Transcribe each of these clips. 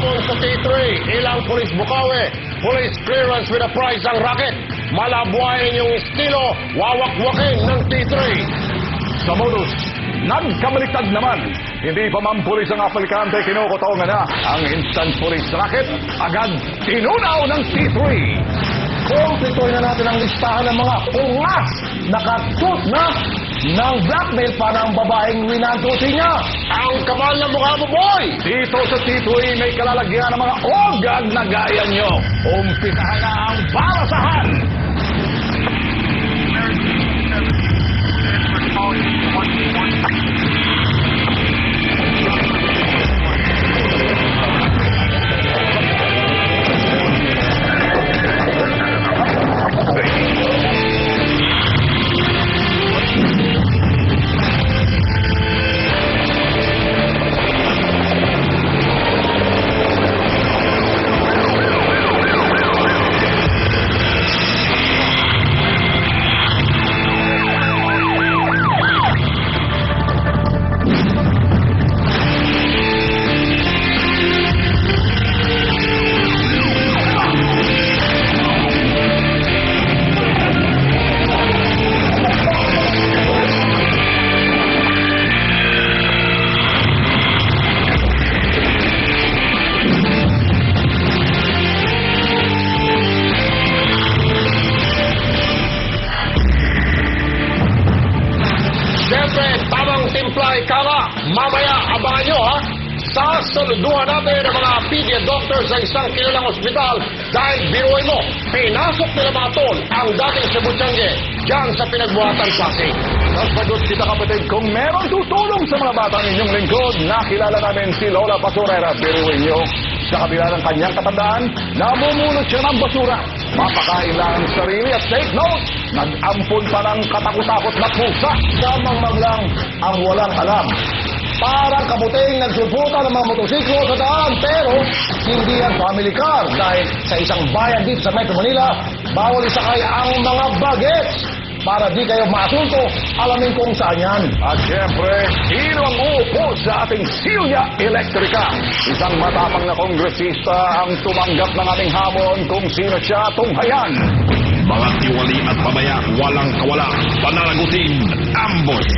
Kahapon sa T3, ilang pulis Bukawi, police clearance with a prize ang racket. Malabuhayin yung estilo, wawak-wakin ng T3. Sa modus, nagkamaliktad naman. Hindi pa man pulis ang aplikante, kinukutongan na ang instant police racket. Agad tinunaw ng T3. Kumpletuhin na natin ang listahan ng mga ungas nakatut na ng blackmail para ang babaeng winantusin niya. Ang kapal na mukha mo, boy! Dito sa T3 may kalalagyan ng mga organ na gaya nyo. Umpisahan na ang barasahan. Siyempre, tamang timpla ika nga. Mamaya, abangan nyo ha. Sasaluduhan natin ang mga pedia doctors sa isang kilalang ospital dahil biruin mo, pinasok nila mga tol ang dating Cebu-Changi dyan sa pinagbuhatan Pasig. Nagpagot kita kapatid, kung meron tutulong sa mga batang inyong lingkod, nakilala namin si Lola Basurera. Biruin nyo, sa kabila ng kanyang katandaan, namumulot siya ng basura. Mapakain lang ang sarili at take note, nag-ampun pa ng katakot-takot na pusa. Tamang maglang ang walang alam. Parang kabuting nagsuputa ng mga motosiklo sa daan, pero hindi yan family car dahil sa isang bayan dito sa Metro Manila, bawal isakay ang mga bagets. Para di kayo masunto, alamin kung saan yan. At siyempre, sino ang uupo sa ating Silya Electrica? Isang matapang na kongresista ang tumanggap ng ating hamon kung sino siya tunghayan. Mga tiwali at pabaya, walang kawala, pananagutin, ambush.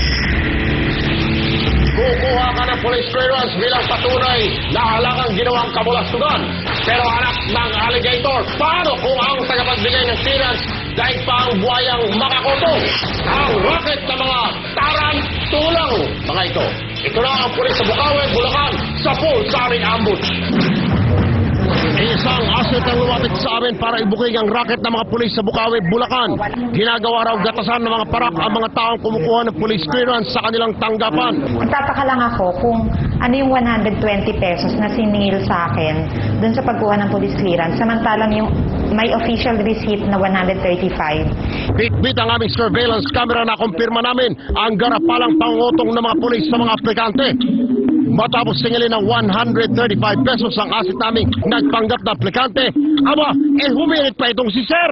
Kukuha ka ng police clearance bilang patunay na halagang ginawang kabulastugan. Pero anak ng alligator, paano kung ang tagapagbigay ng clearance dahil pa ang buhayang makakotong? Ang racket ng mga tarantulang mga ito. Ito na ang pulis sa Bukawi, Bulacan, sa full-saring ambush. Isang asset ang lumapit sa amin para ibuking ang racket ng mga pulis sa Bukawi, Bulacan. Ginagawa raw gatasan ng mga parak ang mga taong kumukuha ng police clearance sa kanilang tanggapan. Nagtataka lang ako kung ano yung 120 pesos na siningil sa akin dun sa pagkuha ng police clearance, samantalang yung may official receipt na 135. Bit-bit ang aming surveillance camera na kumpirma namin ang garapalang pangutong ng mga pulis sa mga aplikante. Matapos singilin ng 135 pesos ang asset naming nagpanggap na aplikante, aba, humirit pa itong si Sir.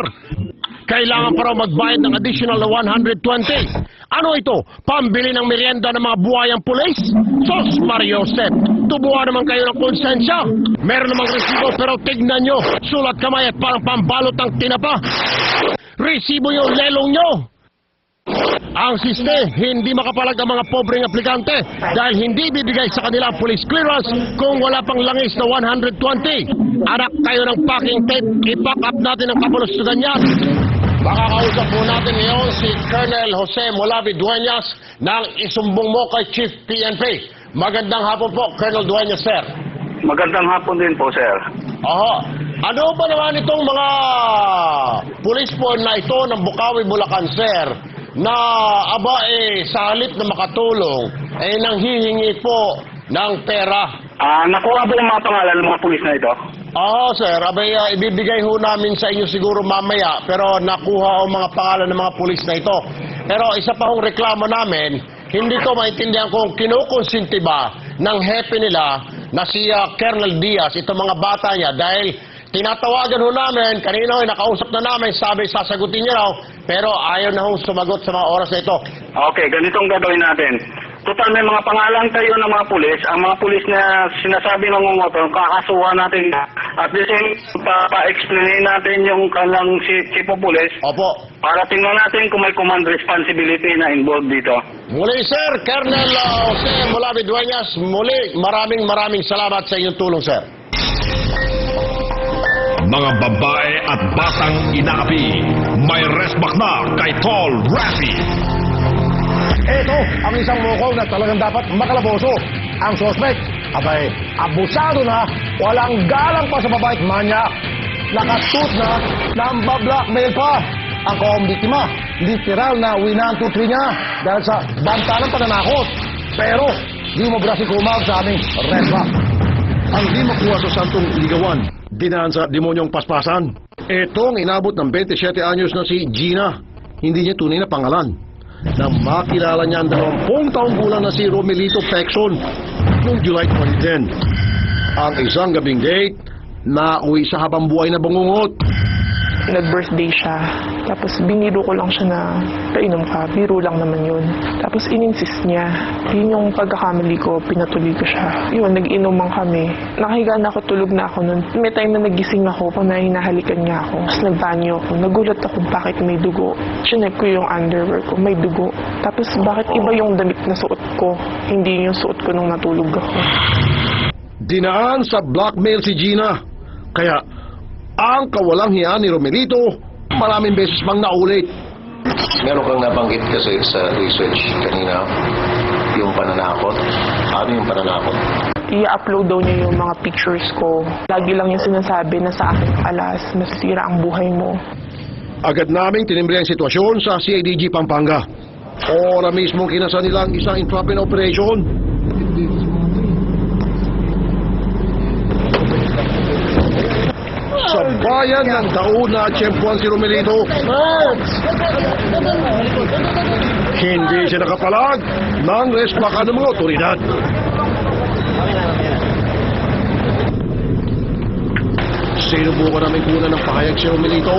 Kailangan pa raw magbayad ng additional na 120. Ano ito? Pambili ng merienda ng mga buhayang pulis? Sos Mario Step, tubuhan naman kayo ng konsensya. Meron namang resibo pero tignan nyo, sulat kamay at parang pambalot ng tinapa. Resibo yung lelong nyo. Ang siste, hindi makapalag ang mga pobreng aplikante dahil hindi bibigay sa kanila ang police clearance kung wala pang langis na 120. Anak kayo ng packing tape, i-pack up natin ang kabulustugan yan. Makakausap po natin ngayon si Colonel Jose Molavi Dueñas ng isumbong mo kay Chief PNP. Magandang hapon po, Colonel Dueñas, sir. Magandang hapon din po, sir. Aha. Ano ba naman itong mga pulis po na ito ng Bukawi, Bulacan, sir, na sa halip na makatulong, nanghihingi po ng pera? Nakuha ba yung mga pangalan ng mga pulis na ito? Oo, sir. Ibibigay ho namin sa inyo siguro mamaya, pero nakuha ang mga pangalan ng mga pulis na ito. Pero isa pa hong reklamo namin, hindi ko maintindihan kung kinukonsinti ba ng hepe nila na si Colonel Diaz, itong mga bata niya, dahil tinatawagan ho namin, kanina nakausap na namin, sabi sasagutin niya raw, pero ayaw na hong sumagot sa mga oras na ito. Okay, ganitong gagawin natin. total may mga pangalan kayo ng mga pulis. Ang mga pulis na sinasabi ng ngumotor, kakasuhan natin. At the same, pa-explain natin yung kanilang chief of police Opo. para tingnan natin kung may command responsibility na involved dito. Muli, Sir, Colonel Jose Molavi Dueñas, muli, maraming salamat sa inyong tulong, Sir. Mga babae at batang inaapi, may resback na kay Tol Rafi. Ito ang isang mukaw na talagang dapat makalaboso. Ang suspect, abay, abusado na, walang galang pa sa babae at manyak. Nakatut na, nambablockmail pa. Ang biktima, literal na winang tutri niya dahil sa bantalang pananakot. Pero, di mo brasi kumag sa aming resback. Ang di makuha sa santong ligawan, dinaan sa demonyong paspasan. Itong inabot ng 27 anyos na si Gina, hindi niya tunay na pangalan. Nang makilala niya ang 20 taong gulang na si Romelito Pexon noong July 2010. Ang isang gabing date, nauwi sa habang buhay na bangungot. Nag-birthday siya. Tapos biniro ko lang siya na painom ka. Biro lang naman yun. Tapos in-insist niya. Yun yung pagkakamali ko. Pinatuloy ko siya. Yun, nag-inuman kami. Nakahiga na ako, tulog na ako nun. May time na nagising ako pag hinahalikan niya ako. Tapos nagbanyo ako. Nagulat ako bakit may dugo. Chinek ko yung underwear ko. May dugo. Tapos bakit iba yung damit na suot ko? Hindi yung suot ko nung natulog ako. Dinaan sa blackmail si Gina. Kaya, ang kawalang hiya ni Romelito, maraming beses pang naulit. Meron kang nabanggit kasi sa research kanina, yung pananakot. Ano yung pananakot? I-upload daw niya yung mga pictures ko. Lagi lang yung sinasabi na sa akin alas, masisira ang buhay mo. Agad naming tinimbre ang sitwasyon sa CIDG Pampanga. Ora mismo kinasa nilang isang entrapment operation. Sa bayan ng Daon na tiyempuan si Romelito. Hindi siya nakapalag ng respakan ng mga otoridad. Sinubukan namin kunan ng pahayag si Romelito.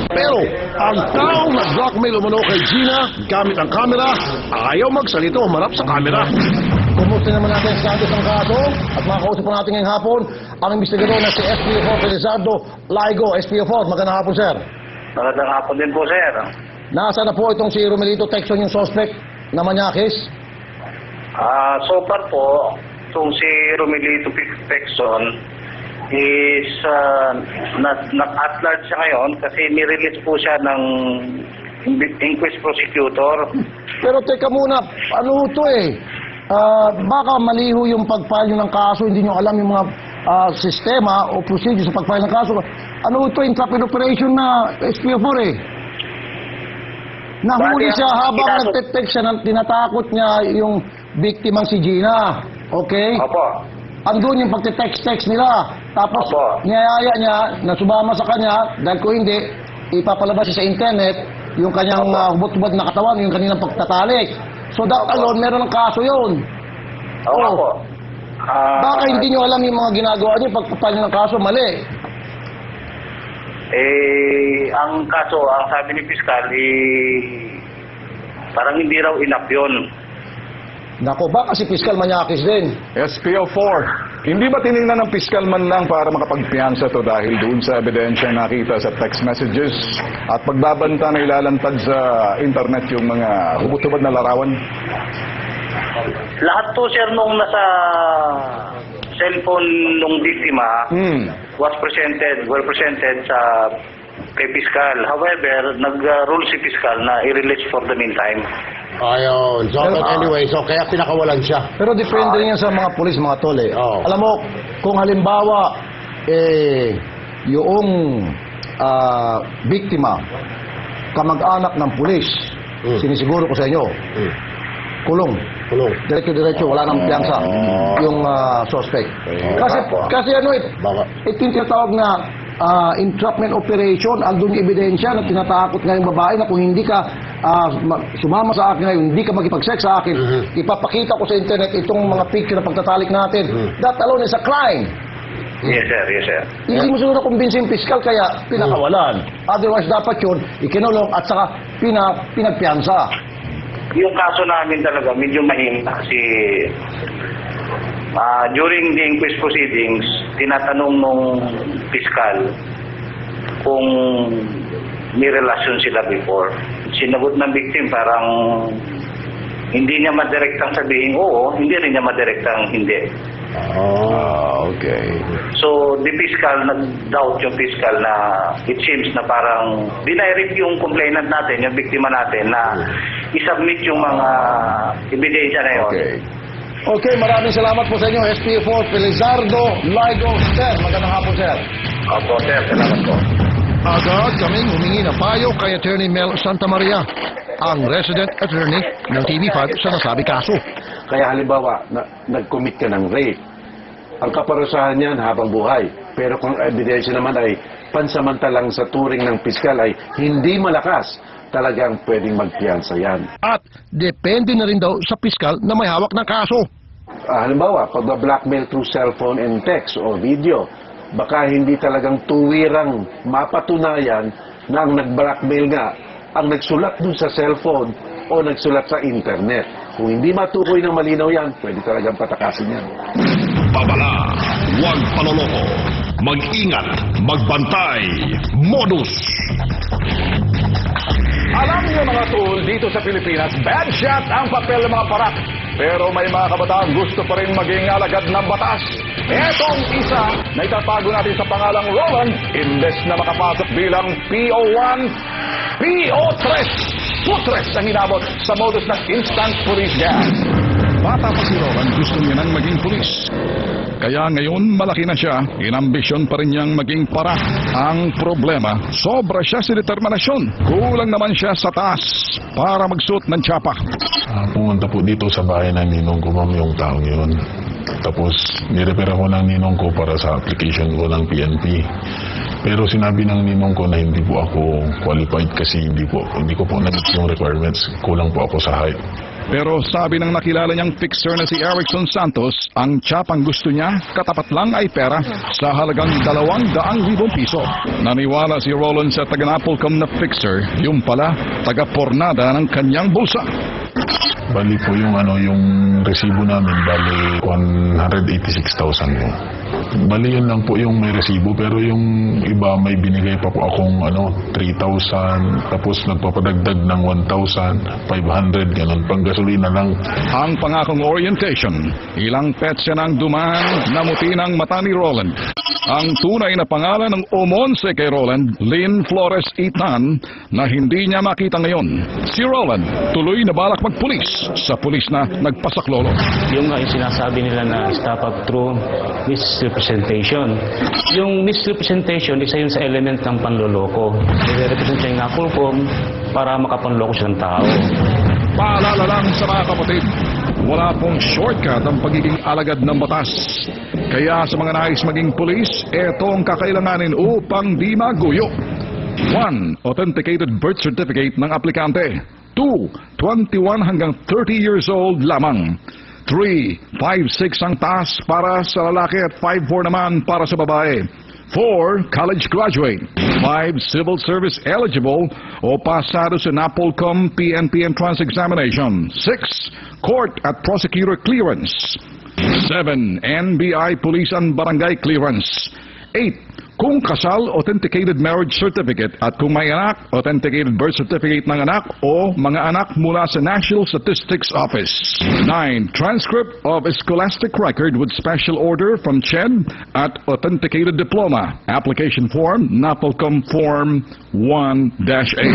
Pero ang taong nag-blackmail umano kay Gina gamit ang kamera, ayaw magsalita o marap sa kamera. Kumusta naman natin sa ang kaso at makakausap po natin ngayong hapon ang investigador na si SPO4 Felizardo Laigo. SPO4, magandang hapon, sir. Magandang hapon din po, sir. Nasa na po itong si Romelito Pexon, yung suspect na manyakis? So far po, itong si Romelito Pexon is at large siya ngayon kasi nirelease po siya ng inquest prosecutor. Pero teka muna, ano ito baka maliho yung pag-file nyo ng kaso, hindi nyo alam yung mga sistema o procedure sa pag-file ng kaso. Ano ito, entrapment operation na SPO4 Nahuli siya habang nagte-text siya, tinatakot niya yung biktimang si Gina. Okay? Opo. Andun yung pagte-text nila. Tapos, Opo. niyaya niya na sumama sa kanya, dahil kung hindi, ipapalabas siya sa internet yung kanyang hubot-hubot na katawan, yung kanilang pagtatalik. So that alone, meron ng kaso yun. Oo po. Baka hindi nyo alam yung mga ginagawa niyo, pagpapal ng kaso, mali. Ang kaso, ang sabi ni Piskal, parang hindi raw enough yun. Nako, baka si Piskal manyakis din. SPO4, hindi ba tinignan ng piskal man lang para makapagpiyansa to dahil doon sa ebidensya nakita sa text messages at pagbabanta na ilalantad sa internet yung mga hubot-hubad na larawan? Lahat po, sir, nung nasa cellphone nung biktima were presented sa kay Piskal. However, nag-rule si Piskal na i-release for the meantime. Ayun. So, but anyway, so kaya pinakawalan siya. Pero depende rin yan sa mga polis, mga tol Oo. Alam mo, kung halimbawa, yung biktima, kamag-anak ng pulis, sinisiguro ko sa inyo, kulong. Diretso-diretso, wala nang piyansa yung suspect. Kasi ito yung tinatawag na entrapment operation. Andun yung ebidensya na tinatakot nga yung babae na kung hindi ka sumama sa akin ngayon, hindi ka makipag-sex sa akin, ipapakita ko sa internet itong mga picture na pagtatalik natin. That alone is a crime. Yes, sir. Yes, sir. Hindi mo siguro kumbinsin yung piskal, kaya pinakawalan. Otherwise, dapat yun, ikinulong at saka pinagpiyansa. yung kaso namin talaga medyo mahina kasi during the inquest proceedings, tinatanong nung piskal kung may relasyon sila before. Sinagot ng victim parang hindi niya madirektang sabihin oo, hindi rin niya madirektang hindi. Okay. So, the fiscal, nag-doubt yung fiscal na it seems na parang dinirect yung complainant natin, yung biktima natin na isubmit yung mga ebidensya na yun. Okay. Okay, maraming salamat po sa inyo, SPO4 Felizardo Ligo. Sir, magandang hapon, sir. Opo, sir. Salamat po. Agad kaming humingi ng payo kay Attorney Mel Santamaria, ang resident attorney ng TV5 sa nasabi kaso. Kaya halimbawa, nag-commit ka ng rape. Ang kaparusahan niyan habang buhay. Pero kung ebidensya naman ay pansamantalang sa turing ng piskal ay hindi malakas, talagang pwedeng magpiyansa yan. At depende na rin daw sa piskal na may hawak ng kaso. Halimbawa, pag-blackmail through cellphone and text o video, baka hindi talagang tuwirang mapatunayan na ang nag-blackmail nga ang nagsulat dun sa cellphone o nagsulat sa internet. Kung hindi matukoy ng malinaw yan, pwede talagang patakasin yan. Babala, huwag paloloko. Mag-ingat, magbantay, modus. Alam niyo mga tol, dito sa Pilipinas, bad shot ang papel ng mga parak. Pero may mga kabataan gusto pa rin maging alagad ng batas. Etong isa na itatago natin sa pangalang Roland, imbes na makapasok bilang PO1, PO3. Putres ang hinabot sa modus ng instant police gas. Bata pa si Roland, gusto niya nang maging pulis. Kaya ngayon malaki na siya, inambisyon pa rin niyang maging para. Ang problema, sobra siya sa determinasyon. Kulang naman siya sa taas para magsuot ng tsapa. Pumunta po dito sa bahay ng ninong ko, ma'am, yung taong yun. Tapos nirepair ako ng ninong ko para sa application ko ng PNP. Pero sinabi ng ninong ko na hindi po ako qualified kasi hindi ko po nag-meet yung requirements. Kulang po ako sa height. Pero sabi ng nakilala niyang fixer na si Erickson Santos, ang tiyapang gusto niya, katapat lang ay pera sa halagang 200,000 piso. Naniwala si Roland sa taga-Napolcom na fixer, yung pala taga-pornada ng kanyang bulsa. Bali po yung resibo namin, bali 186,000 po. Bali yun lang po yung may resibo, pero yung iba may binigay pa po akong 3,000, tapos nagpapadagdag ng 1,500, ganun, pang gasolina lang. Ang pangakong orientation, ilang petsa ng duman, namuti ng mata ni Roland. Ang tunay na pangalan ng umonse kay Roland, Lynn Flores Itan, na hindi niya makita ngayon. Si Roland, tuloy na balak magpulis sa pulis na nagpasaklolo. Yung sinasabi nila na stop up through misrepresentation. Yung misrepresentation, isa yun sa element ng panloloko. Nire-represent siya yung Napolcom para makapanloko siya ng tao. Paalala lang sa mga kapatid, wala pong shortcut ang pagiging alagad ng batas. Kaya sa mga nais maging pulis, eto ang kakailanganin upang di maguyo. 1. Authenticated birth certificate ng aplikante. 2. 21 hanggang 30 years old lamang. 3. 5'6" ang taas para sa lalaki at 5'4" naman para sa babae. 4. College graduate. 5. Civil service eligible o pasado sa Napolcom PNP entrance examination. 6. Court at prosecutor clearance. 7. NBI police and barangay clearance. 8. Kung kasal, authenticated marriage certificate, at kung may anak, authenticated birth certificate ng anak o mga anak mula sa National Statistics Office. 9. Transcript of a scholastic record with special order from CHED at authenticated diploma. Application form, Napolcom Form 1-A.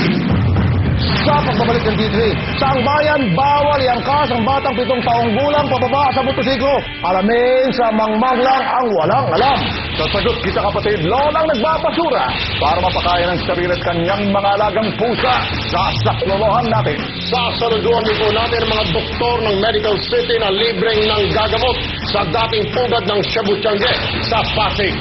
Sa pagbabalik ng D3, sa bayan, bawal iangkas ang batang 7 taong gulang pababa sa motosiklo. Alamin sa mangmanglang ang walang alam. Sa sagot kita kapatid, lolang nagbabasura para mapakain ang sarili at kanyang mga alagang pusa. Sasaklolohan natin. Sasaluduan din po natin ang mga doktor ng Medical City na libreng ng gagamot sa dating pugad ng Shabu Tiangge sa Pasig.